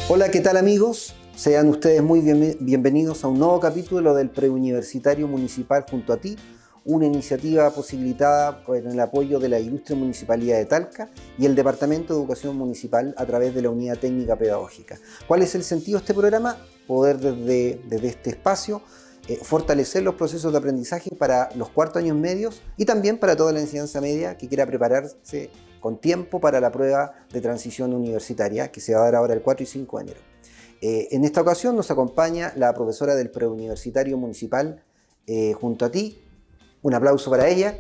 Hola, ¿qué tal amigos? Sean ustedes muy bienvenidos a un nuevo capítulo del Preuniversitario Municipal Junto a Ti, una iniciativa posibilitada con el apoyo de la Ilustre Municipalidad de Talca y el Departamento de Educación Municipal a través de la Unidad Técnica Pedagógica. ¿Cuál es el sentido de este programa? Poder desde este espacio fortalecer los procesos de aprendizaje para los cuartos años medios y también para toda la enseñanza media que quiera prepararse con tiempo para la prueba de transición universitaria que se va a dar ahora el 4 y 5 de enero. En esta ocasión nos acompaña la profesora del Preuniversitario Municipal Junto a Ti. Un aplauso para ella.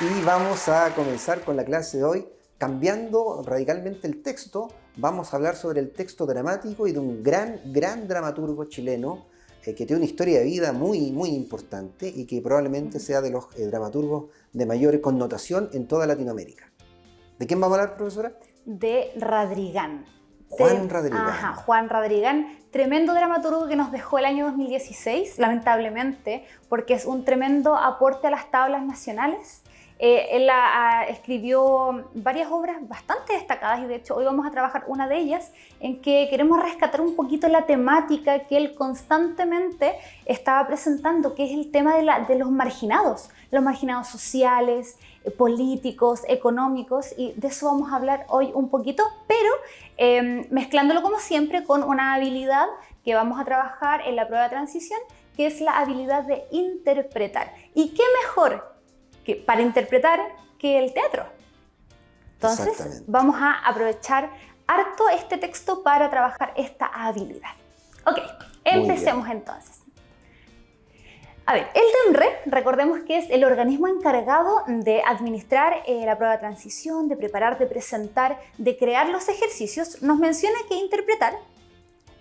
Y vamos a comenzar con la clase de hoy. Cambiando radicalmente el texto, vamos a hablar sobre el texto dramático y de un gran dramaturgo chileno que tiene una historia de vida muy importante y que probablemente sea de los dramaturgos de mayor connotación en toda Latinoamérica. ¿De quién vamos a hablar, profesora? De Radrigán. Juan Radrigán. Ajá, Juan Radrigán, tremendo dramaturgo que nos dejó el año 2016, lamentablemente, porque es un tremendo aporte a las tablas nacionales. Él escribió varias obras bastante destacadas y de hecho hoy vamos a trabajar una de ellas en que queremos rescatar un poquito la temática que él constantemente estaba presentando, que es el tema de los marginados sociales, políticos, económicos, y de eso vamos a hablar hoy un poquito, pero mezclándolo como siempre con una habilidad que vamos a trabajar en la prueba de transición, que es la habilidad de interpretar. ¿Y qué mejor para interpretar que el teatro? Entonces vamos a aprovechar harto este texto para trabajar esta habilidad. Ok, empecemos entonces. A ver, el DEMRE, recordemos que es el organismo encargado de administrar la prueba de transición, de preparar, de presentar, de crear los ejercicios. Nos menciona que interpretar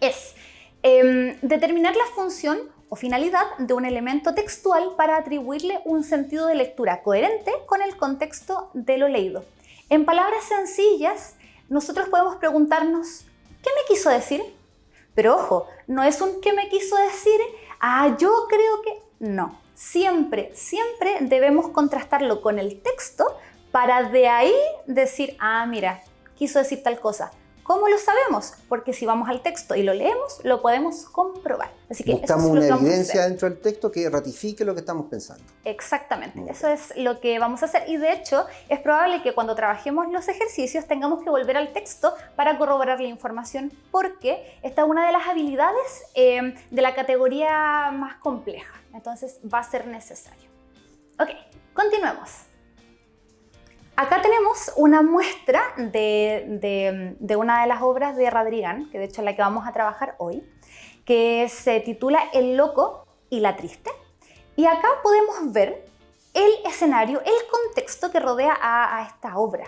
es determinar la función o finalidad de un elemento textual para atribuirle un sentido de lectura coherente con el contexto de lo leído. En palabras sencillas, nosotros podemos preguntarnos, ¿qué me quiso decir? Pero ojo, no es un ¿qué me quiso decir? Yo creo que... No, siempre debemos contrastarlo con el texto para de ahí decir, mira, quiso decir tal cosa. ¿Cómo lo sabemos? Porque si vamos al texto y lo leemos, lo podemos comprobar. Así que buscamos una evidencia dentro del texto que ratifique lo que estamos pensando. Exactamente, eso es lo que vamos a hacer. Y de hecho, es probable que cuando trabajemos los ejercicios tengamos que volver al texto para corroborar la información, porque esta es una de las habilidades de la categoría más compleja. Entonces va a ser necesario. Ok, continuemos. Acá tenemos una muestra de una de las obras de Radrigán, que de hecho es la que vamos a trabajar hoy, que se titula El loco y la triste. Y acá podemos ver el escenario, el contexto que rodea a esta obra.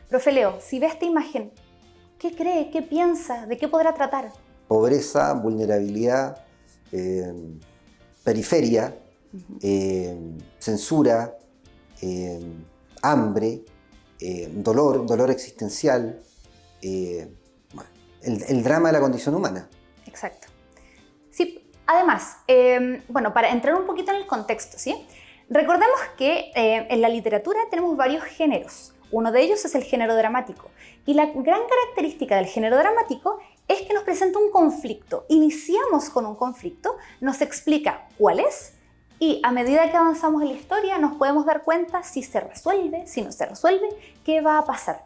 Profe Leo, si ve esta imagen, ¿qué cree? ¿Qué piensa? ¿De qué podrá tratar? Pobreza, vulnerabilidad, periferia, censura, hambre, dolor existencial, el drama de la condición humana. Exacto. Sí, además, para entrar un poquito en el contexto, ¿sí? Recordemos que en la literatura tenemos varios géneros. Uno de ellos es el género dramático. Y la gran característica del género dramático es que nos presenta un conflicto. Iniciamos con un conflicto, nos explica cuál es, y a medida que avanzamos en la historia nos podemos dar cuenta si se resuelve, si no se resuelve, qué va a pasar.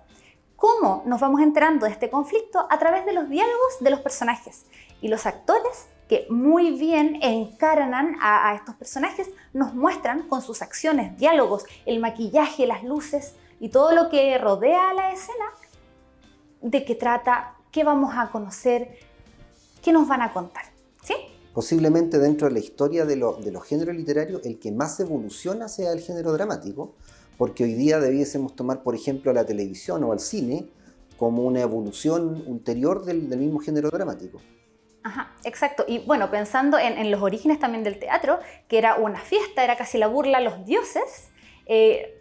¿Cómo nos vamos enterando de este conflicto? A través de los diálogos de los personajes. Y los actores, que muy bien encarnan a estos personajes, nos muestran con sus acciones, diálogos, el maquillaje, las luces y todo lo que rodea a la escena, de qué trata, qué vamos a conocer, qué nos van a contar. ¿Sí? Posiblemente dentro de la historia de los géneros literarios, el que más evoluciona sea el género dramático, porque hoy día debiésemos tomar, por ejemplo, a la televisión o al cine como una evolución ulterior del mismo género dramático. Ajá, exacto. Y bueno, pensando en los orígenes también del teatro, que era una fiesta, era casi la burla a los dioses.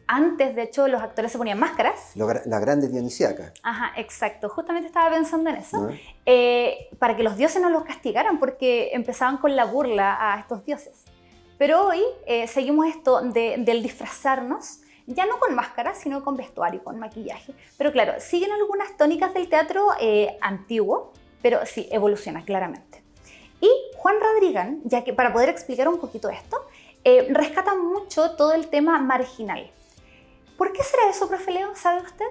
Antes, de hecho, los actores se ponían máscaras. Las grandes dionisíacas. Ajá, exacto. Justamente estaba pensando en eso. Para que los dioses no los castigaran, porque empezaban con la burla a estos dioses. Pero hoy seguimos esto del disfrazarnos ya no con máscara, sino con vestuario, con maquillaje. Pero claro, siguen algunas tónicas del teatro antiguo, pero sí, evoluciona claramente. Y Juan Radrigán, ya que para poder explicar un poquito esto, rescata mucho todo el tema marginal. ¿Por qué será eso, profe Leo? ¿Sabe usted?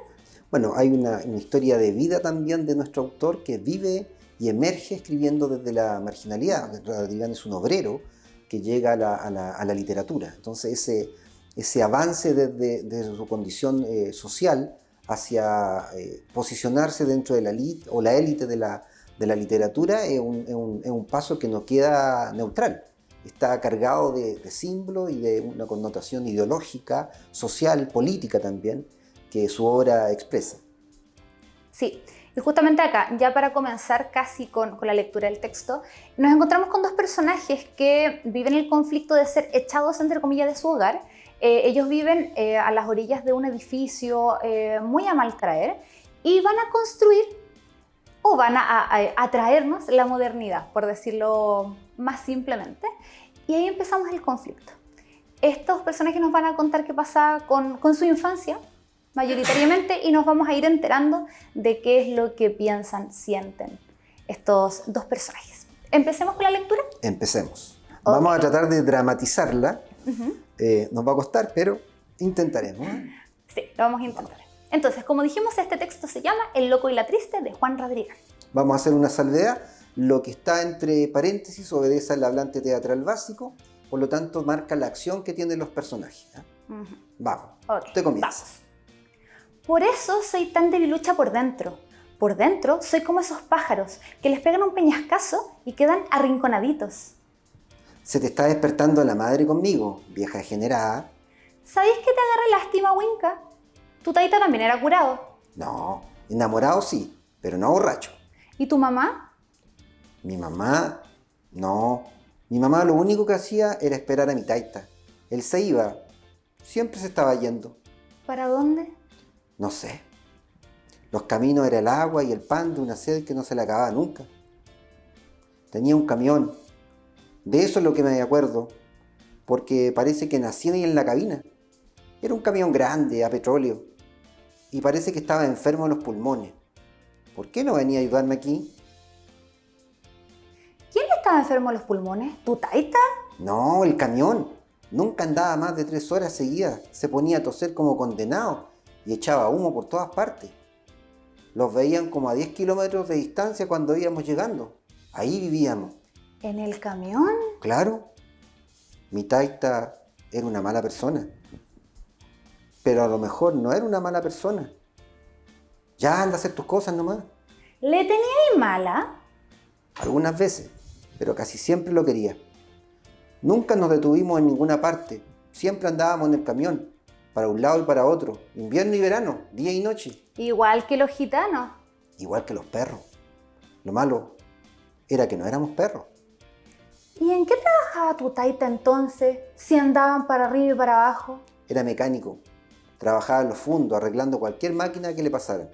Bueno, hay una historia de vida también de nuestro autor que vive y emerge escribiendo desde la marginalidad. Radrigán es un obrero que llega a la literatura. Entonces ese avance desde su condición social hacia posicionarse dentro de la élite o la élite de la literatura es un paso que no queda neutral. Está cargado de símbolos y de una connotación ideológica, social, política también, que su obra expresa. Sí, y justamente acá, ya para comenzar casi con la lectura del texto, nos encontramos con dos personajes que viven el conflicto de ser echados, entre comillas, de su hogar. Ellos viven a las orillas de un edificio muy a mal traer y van a construir o van a traernos la modernidad, por decirlo más simplemente. Y ahí empezamos el conflicto. Estos personajes nos van a contar qué pasa con su infancia, mayoritariamente, y nos vamos a ir enterando de qué es lo que piensan, sienten estos dos personajes. ¿Empecemos con la lectura? Empecemos. Okay. Vamos a tratar de dramatizarla. Nos va a costar, pero intentaremos. Sí, lo vamos a intentar. Entonces, como dijimos, este texto se llama El loco y la triste, de Juan Radrigán. Vamos a hacer una salvedad. Lo que está entre paréntesis obedece al hablante teatral básico, por lo tanto marca la acción que tienen los personajes. Vamos, Okay, usted comienza. Vamos. Por eso soy tan debilucha por dentro. Por dentro soy como esos pájaros que les pegan un peñascazo y quedan arrinconaditos. Se te está despertando la madre conmigo, vieja degenerada. ¿Sabéis que te agarra lástima, Winca? Tu taita también era curado. No, enamorado sí, pero no borracho. ¿Y tu mamá? Mi mamá, no. Mi mamá lo único que hacía era esperar a mi taita. Él se iba, siempre se estaba yendo. ¿Para dónde? No sé. Los caminos era el agua y el pan de una sed que no se le acababa nunca. Tenía un camión. De eso es lo que me acuerdo, porque parece que nací ahí en la cabina. Era un camión grande, a petróleo, y parece que estaba enfermo en los pulmones. ¿Por qué no venía a ayudarme aquí? ¿Quién estaba enfermo de los pulmones? ¿Tu taita? No, el camión. Nunca andaba más de 3 horas seguidas. Se ponía a toser como condenado y echaba humo por todas partes. Los veían como a 10 kilómetros de distancia cuando íbamos llegando. Ahí vivíamos. ¿En el camión? Claro. Mi taita era una mala persona. Pero a lo mejor no era una mala persona. Ya anda a hacer tus cosas nomás. ¿Le teníais mala? Algunas veces, pero casi siempre lo quería. Nunca nos detuvimos en ninguna parte. Siempre andábamos en el camión, para un lado y para otro, invierno y verano, día y noche. Igual que los gitanos. Igual que los perros. Lo malo era que no éramos perros. ¿Y en qué trabajaba tu taita entonces, si andaban para arriba y para abajo? Era mecánico. Trabajaba en los fundos, arreglando cualquier máquina que le pasara.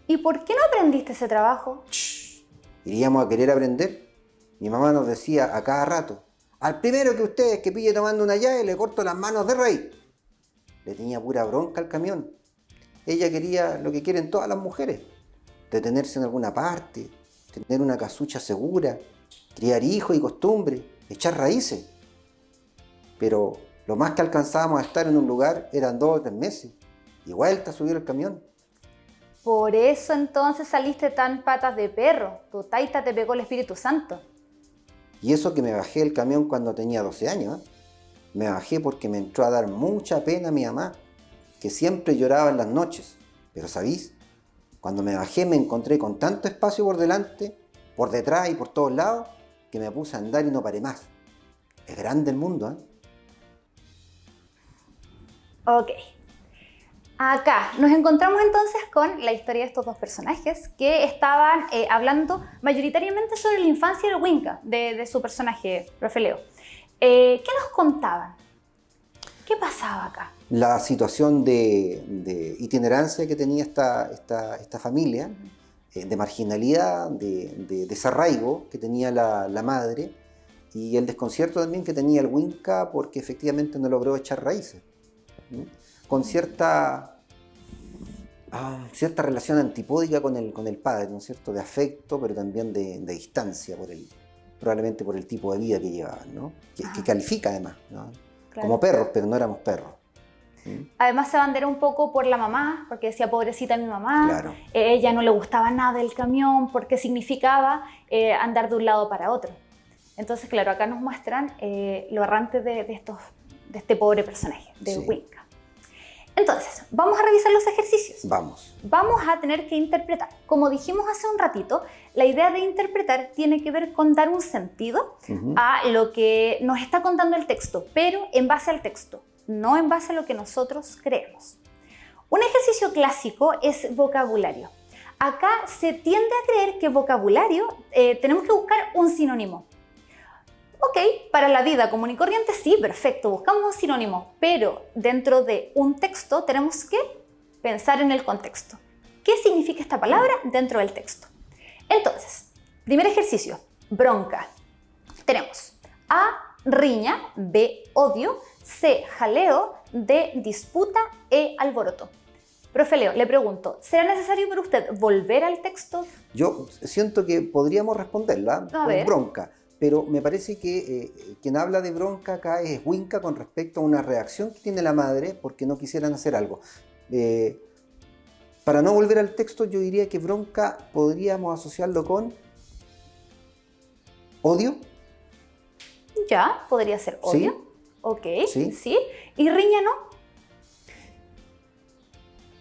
¿Y por qué no aprendiste ese trabajo? Shh, ¿iríamos a querer aprender? Mi mamá nos decía a cada rato: al primero que ustedes que pille tomando una llave le corto las manos de raíz. Le tenía pura bronca al camión. Ella quería lo que quieren todas las mujeres: detenerse en alguna parte, tener una casucha segura, criar hijos y costumbres, echar raíces. Pero lo más que alcanzábamos a estar en un lugar eran 2 o 3 meses, y vuelta a subir el camión. Por eso entonces saliste tan patas de perro. Tu taita te pegó el Espíritu Santo. Y eso que me bajé del camión cuando tenía 12 años. Me bajé porque me entró a dar mucha pena mi mamá, que siempre lloraba en las noches. Pero ¿sabéis? Cuando me bajé me encontré con tanto espacio por delante, por detrás y por todos lados, que me puse a andar y no paré más. Es grande el mundo, ¿eh? Ok. Acá nos encontramos entonces con la historia de estos dos personajes que estaban hablando mayoritariamente sobre la infancia del Winca, de su personaje, profe Leo. ¿Qué nos contaban? ¿Qué pasaba acá? La situación de itinerancia que tenía esta familia, de marginalidad, de desarraigo que tenía la madre, Y el desconcierto también que tenía el Winca porque efectivamente no logró echar raíces. ¿Sí? Con cierta relación antipódica con el padre, ¿no es cierto? De afecto, pero también de distancia, probablemente por el tipo de vida que llevaban, ¿no? Que califica además, ¿no? Claro. Como perros, pero no éramos perros. ¿Sí? Además se bandera un poco por la mamá, porque decía, pobrecita mi mamá, Claro. Ella no le gustaba nada del camión, porque significaba andar de un lado para otro. Entonces, claro, acá nos muestran lo errante de este pobre personaje, de Winca. Entonces, vamos a revisar los ejercicios. Vamos. Vamos a tener que interpretar. Como dijimos hace un ratito, la idea de interpretar tiene que ver con dar un sentido a lo que nos está contando el texto, pero en base al texto, no en base a lo que nosotros creemos. Un ejercicio clásico es vocabulario. Acá se tiende a creer que vocabulario tenemos que buscar un sinónimo. Ok, para la vida común y corriente sí, perfecto, buscamos un sinónimo, pero dentro de un texto tenemos que pensar en el contexto. ¿Qué significa esta palabra dentro del texto? Entonces, primer ejercicio, bronca. Tenemos A, riña, B, odio, C, jaleo, D, disputa, E, alboroto. Profe Leo, le pregunto, ¿será necesario para usted volver al texto? Yo siento que podríamos responderla con bronca. Pero me parece que quien habla de bronca acá es Winca con respecto a una reacción que tiene la madre porque no quisieran hacer algo. Para no volver al texto, yo diría que bronca podríamos asociarlo con odio. Ya, podría ser odio. Sí. Ok, sí. ¿Y riña no?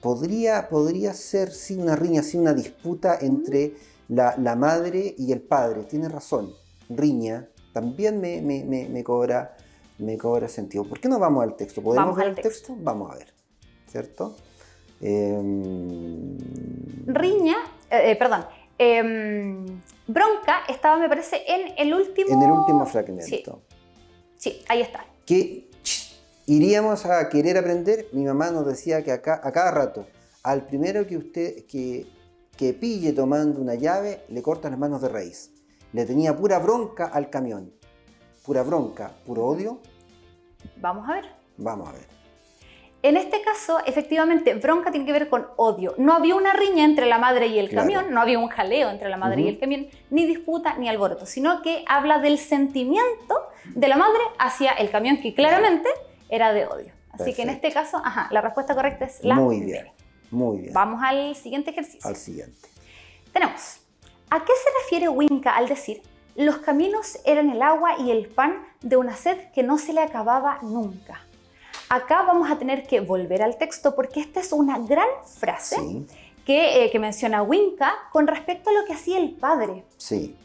Podría ser, sí, una riña, sí, una disputa entre la madre y el padre. Tiene razón. Riña también me cobra sentido. ¿Por qué no vamos al texto? ¿Podemos ver el texto? Vamos a ver, ¿cierto? Riña, bronca estaba, me parece, en el último... En el último fragmento. Sí, ahí está. Que iríamos a querer aprender. Mi mamá nos decía que a cada rato, al primero que pille tomando una llave, le cortan las manos de raíz. Le tenía pura bronca al camión. Pura bronca, puro odio. Vamos a ver. Vamos a ver. En este caso, efectivamente, bronca tiene que ver con odio. No había una riña entre la madre y el camión, no había un jaleo entre la madre y el camión, ni disputa ni alboroto, sino que habla del sentimiento de la madre hacia el camión, que claramente era de odio. Así Perfecto. que en este caso, la respuesta correcta es la Muy bien, muy bien. Vamos al siguiente ejercicio. Al siguiente. Tenemos, ¿a qué se refiere Winca al decir los caminos eran el agua y el pan de una sed que no se le acababa nunca? Acá vamos a tener que volver al texto porque esta es una gran frase que menciona Winca con respecto a lo que hacía el padre. Sí,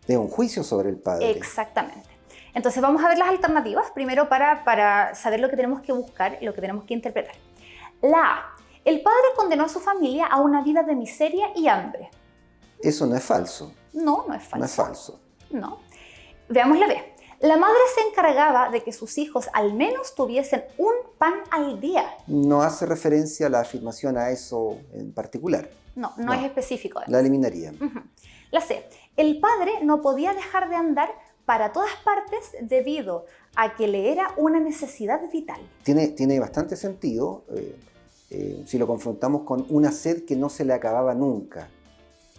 de un juicio sobre el padre. Exactamente. Entonces vamos a ver las alternativas, primero para saber lo que tenemos que buscar y lo que tenemos que interpretar. La A. El padre condenó a su familia a una vida de miseria y hambre. Eso no es falso. No, no es falso. No es falso. No. Veamos la B. La madre se encargaba de que sus hijos al menos tuviesen un pan al día. No hace referencia a la afirmación a eso en particular. No es específico. La eliminaría. La C. El padre no podía dejar de andar para todas partes debido a que le era una necesidad vital. Tiene bastante sentido si lo confrontamos con una sed que no se le acababa nunca.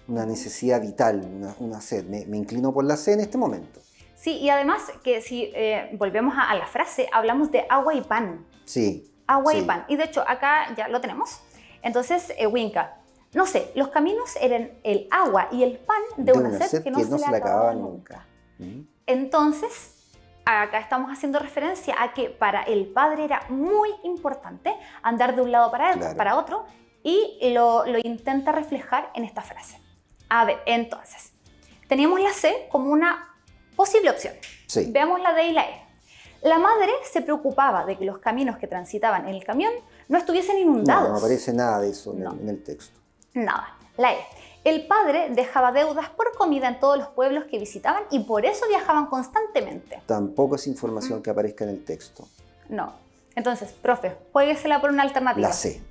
Una necesidad vital, una sed. Me inclino por la C en este momento. Sí, y además que si volvemos a la frase, hablamos de agua y pan. Sí. Agua y pan. Y de hecho, acá ya lo tenemos. Entonces, Winca, no sé, los caminos eran el agua y el pan de una sed que no se le acababa nunca. Entonces, acá estamos haciendo referencia a que para el padre era muy importante andar de un lado para otro y lo intenta reflejar en esta frase. A ver, entonces, teníamos la C como una posible opción. Sí. Veamos la D y la E. La madre se preocupaba de que los caminos que transitaban en el camión no estuviesen inundados. No aparece nada de eso en el texto. Nada. La E. El padre dejaba deudas por comida en todos los pueblos que visitaban y por eso viajaban constantemente. Tampoco es información que aparezca en el texto. No. Entonces, profe, juéguesela por una alternativa. La C.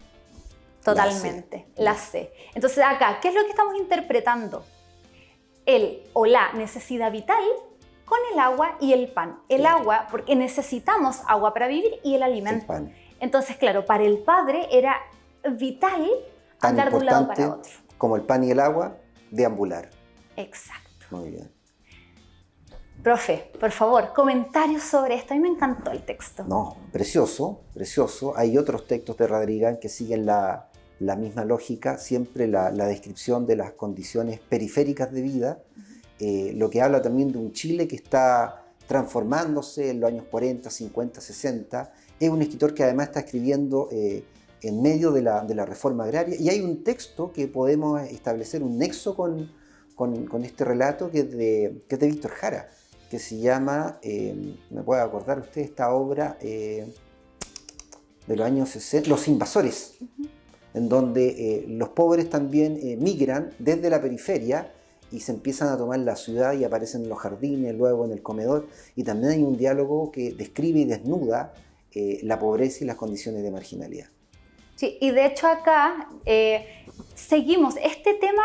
Totalmente. La C. Entonces acá, ¿qué es lo que estamos interpretando? El o la necesidad vital con el agua y el pan. El agua, porque necesitamos agua para vivir, y el alimento. El pan. Entonces, claro, para el padre era vital Tan andar de un lado para importante otro. como el pan y el agua, deambular. Exacto. Muy bien. Profe, por favor, comentarios sobre esto. A mí me encantó el texto. No, precioso, precioso. Hay otros textos de Radrigán que siguen la misma lógica, siempre la descripción de las condiciones periféricas de vida, lo que habla también de un Chile que está transformándose en los años 40, 50, 60. Es un escritor que además está escribiendo en medio de la reforma agraria, y hay un texto que podemos establecer un nexo con este relato que es de Víctor Jara, que se llama, me puede acordar usted, esta obra de los años 60, Los Invasores, en donde los pobres también migran desde la periferia y se empiezan a tomar la ciudad y aparecen en los jardines, luego en el comedor, y también hay un diálogo que describe y desnuda la pobreza y las condiciones de marginalidad. Sí, y de hecho acá seguimos. Este tema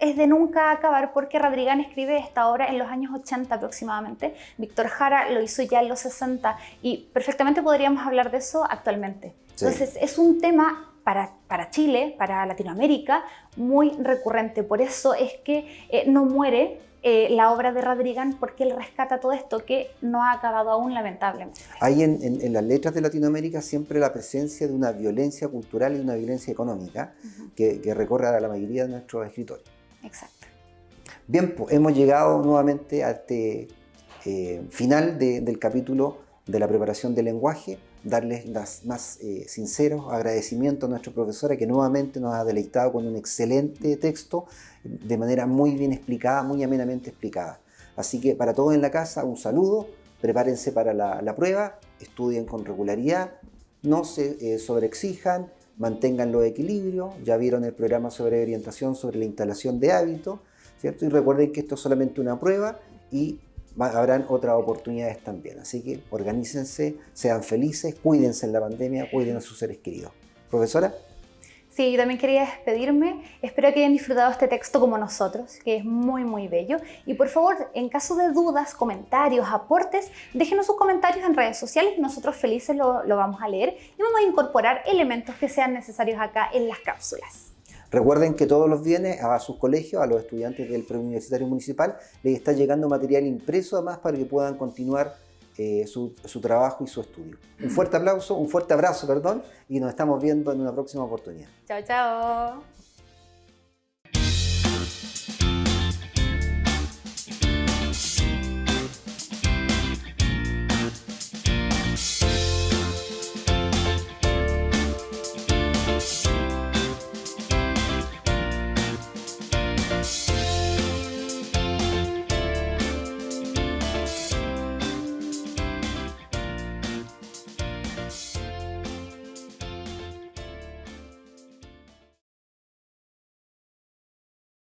es de nunca acabar, porque Radrigán escribe esta obra en los años 80 aproximadamente. Víctor Jara lo hizo ya en los 60 y perfectamente podríamos hablar de eso actualmente. Sí. Entonces es un tema para Chile, para Latinoamérica, muy recurrente. Por eso es que no muere la obra de Radrigán, porque él rescata todo esto que no ha acabado aún, lamentablemente. Hay en las letras de Latinoamérica siempre la presencia de una violencia cultural y una violencia económica que recorre a la mayoría de nuestros escritores. Exacto. Bien, pues hemos llegado nuevamente a este final del capítulo de la preparación del lenguaje. Darles los más sinceros agradecimientos a nuestra profesora, que nuevamente nos ha deleitado con un excelente texto de manera muy bien explicada, muy amenamente explicada. Así que para todos en la casa, un saludo, prepárense para la prueba, estudien con regularidad, no se sobreexijan, mantengan los equilibrios. Ya vieron el programa sobre orientación, sobre la instalación de hábitos, ¿cierto? Y recuerden que esto es solamente una prueba y habrán otras oportunidades también. Así que organícense, sean felices, cuídense en la pandemia, cuiden a sus seres queridos. Profesora. Sí, yo también quería despedirme. Espero que hayan disfrutado este texto como nosotros, que es muy, muy bello. Y por favor, en caso de dudas, comentarios, aportes, déjenos sus comentarios en redes sociales. Nosotros felices lo vamos a leer y vamos a incorporar elementos que sean necesarios acá en las cápsulas. Recuerden que todos los viernes a sus colegios, a los estudiantes del Preuniversitario Municipal, les está llegando material impreso además para que puedan continuar su trabajo y su estudio. Un fuerte abrazo, perdón, y nos estamos viendo en una próxima oportunidad. Chao, chao.